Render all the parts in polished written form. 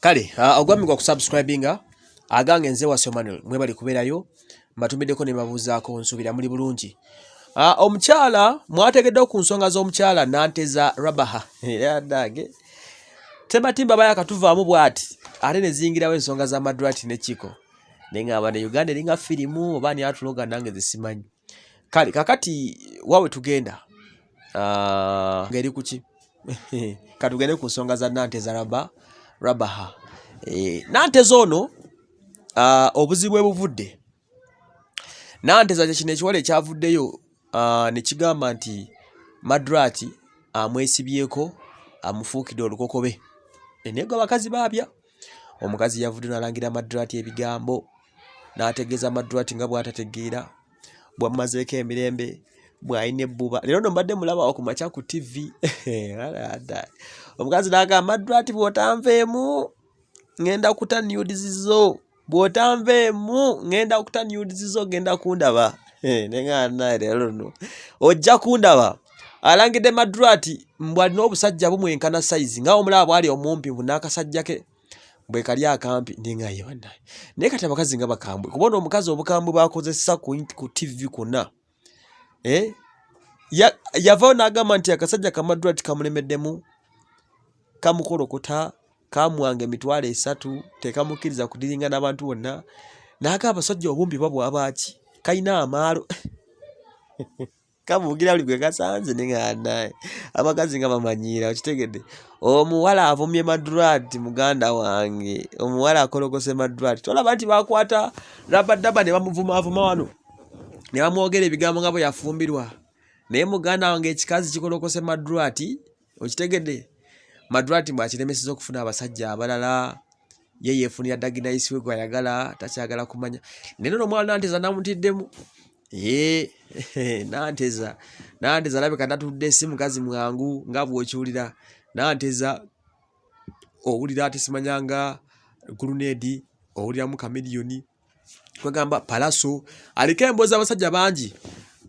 Kale, ogwamigwa kusubscribinga agange nze wa Manuel mwebali kuberayo mbatumideko ne babuzaako nsubira muri bulungi. Omukyala mwategedde okunsonga z'omukyala Nanteza Rabaha era Daggy tematimba baya katuvaamu bwati ate ne zingirawo ensonga za Madrat ne Chiko nengaba ne Uganda eringa firimu oba ni atuloga nange zisimanyi. Kale kakati wawe tugenda ngeri kuki katugende ku nsonga za Nanteza Rabaha. Nanteza ono obuzibu ebuvudde. Nanteza kino ekiwala ekyavuddeyo ne kigamba nti Madrat amwesibyeko amufuukidde olukokobe. Enego abakazi baabya. Omukazi yavudde n'alangira Madrat ebigambo n'ategeeza Madrat nga bw'atategeera bw'amazeeko emirembe bw'alina ebbuba. Leero no mbadde mulaba okumakya ku TV. Omukazi n'agamba Madrat bw'otanveemu ngenda kuta nudes zo. Bw'otanveemu ngenda kuta nudes zo genda kundaba. Nengana leero no. Ojja kundaba. Alangidde Madrat mbwali n'obusajja bumwenkana size nga omulaba bwali omumpi bunakasajja ke bwe kali akampi ndingaye bannaye. Naye kati abakazi nga bakambwe kubona omukazi obukambwe bakozesa ku TV kuna. Yavaayo n'agamba nti akasajja ka Madrat kamulemeddemu kamukolokota kamwange emitwalo 3 tekamukkiriza kudiringa n'abantu bonna n'agamba abasajja obumpi babwabaki kayina amaalo kamugira buli gwe kasanze nengana abakazi nga bamanyira okitegedde. Omuwala avumye Madrat muganda wange omuwala akolokose Madrat tolaba nti bakwata rabadaba ne bamuvuma wano ne bamwogera ebigambo nga bwe yafumbirwa naye muganda wange ekikazi kikolokose Madrat okitegedde. Madrat mbakiremeseza okufuna abasajja abalala ye yefunira Daggy Nice we gwayagala takyagala kumanya. Neno omwala Nanteza namutiddemu. Nanteza labika natudde si mukazi mwangu nga bw'okiwulira. Nanteza owulira ati simanyanga grenade owulira mu kamiliyoni kwegamba palaso aliko emboozi abasajja bangi.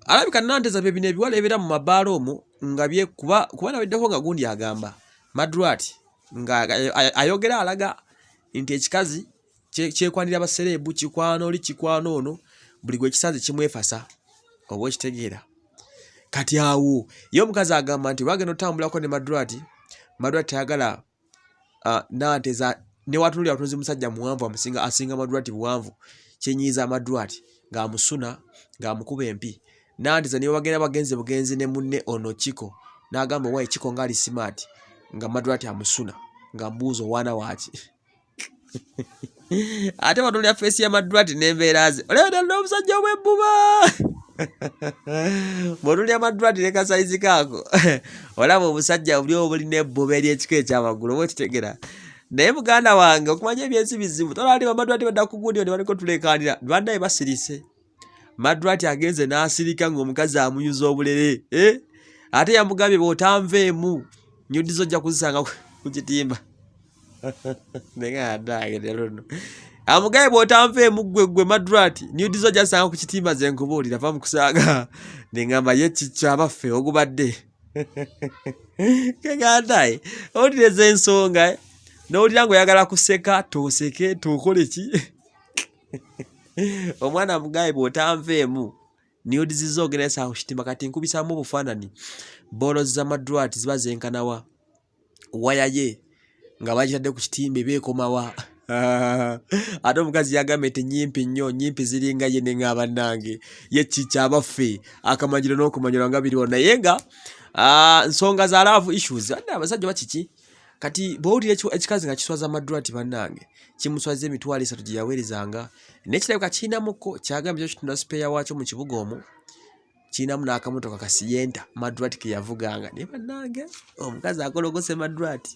Alabika Nanteza bye bino ebiwala ebibeera mu mabaalo omwo nga bye kuba naweddeko nga gundi agamba Madrat nga ayogera alaga nti ekikazi kyekwanira abaserebu kikwano oli kikwano ono buli gwe kisaze kimwefasa oba okitegeera. Kati awo ye omukazi agamba nti wagenda otambulako ne Madrat tayagala Nanteza ne watunulira atunzi musajja muwanvu asinga Madrat buwanvu kyenyiza Madrat ng'amusuna ng'amukuba empi. Nanteza niwe bagenda bagenze bugenzi ne munne ono Chiko n'agamba wayi Chiko ngali smart nga Madrat amusuna nga mbuuza wana waki. Ate watunulira face ya Madrat n'embeeraze olebera n'omusajja w'ebbuba bw'otunulira Madrat ne kasayizi kaako olaba obusajja buli obulina ebbuba ery'ekika ekyamagulu oba okitegera. Naye muganda wange okumanya ebyensi bizibu tolaba nti Madrat badda ku gundi ne baliko tuleekaanira bannaye basirise. Madrat agenze n'asirika ng'omukazi amuyuza obulere ate yamugambye bw'otanveemu nudes ojja kuzisanga ku kitimba. Amugaye bw'otanveemu gwe Madrat nudes ojja zisanga ku kitimba ze nkubuulira va mu kusaaga nengamba ye kikyo abaffe ogubadde kegandaye owulireza ensonga n'owulira ng'oyagala kuseka tooseke tookole ki. Omwana mugaye bw'otanveemu nudes zo ogenda zisanga ku kitimba. Kati nkubisaamu obufaananyi boolozi za Madrat ziba zenkanawa waya ye nga bagitadde ku kitimba beekomawa. Ate omukazi yagambye nti nyimpi nnyo nyimpi ziringa ye nenga bannange ye kikyo abaffe akamanyiro n'okumanyirwa nga biriwo naye nga nsonga za love issues abasajja bakiki. Kati bw'owulira ekikazi nga kiswaza Madrat bannange kimuswaza emitwalo 3 gye yaweerezanga n'ekirabika kiinamuko kyagambye kyo kitunda spare waakyo mu kibuga omwo kiinamu n'akamotoka kasiyenta Madrat ke yavuganga ne bannange omukazi akologose Madrat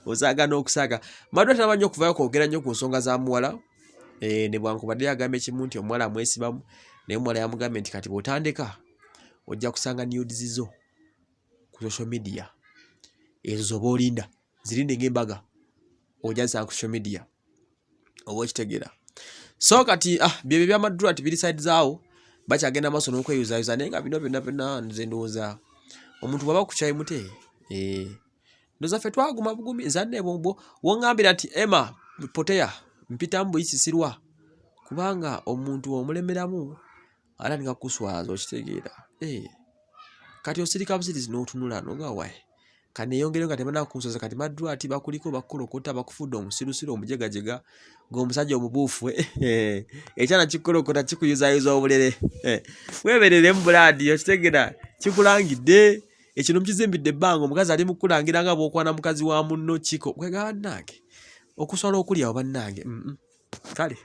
osaaga n'okusaaga. Madrat amanyi okuvaayo kwogera nnyo ku nsonga za muwala ne bwankubadde yagambye kimu nti omuwala amwesibamu naye omuwala yamugambye nti kati bw'otandika ojja kusanga nudes zo ku social media ezo zoba olinda zirinde ng'embaga ojja zisanga ku social media oba okitegeera. So kati bye bya Madrat biri side zaawo bakyagenda maaso n'okweyuzayuza naye nga bino byonna nze ndowooza omuntu bw'aba ku kyayi mute ndoza ffe twaguma bugumi nzanne bombo wongambira nti Emma poteya mpita mbuyisisirwa kubanga omuntu omulemeramu atandika kuswaza okitegeera kati osirika busirizi n'otunula noga wae kaneyongere nga temana kunsoza kati Madrat bakuliko bakolokota bakufudde omusirusiru omujegajega ng'omusajja omubuufu ekyana kikolokota kikuyuzayuza obulere weberere mu buladi okitegeera kikulangidde ekino mukizimbidde ebbanga omukazi ali mukulangira nga bw'okwana mukazi wa munno kiko kwegaba nange okusobola okulyawo bannange kale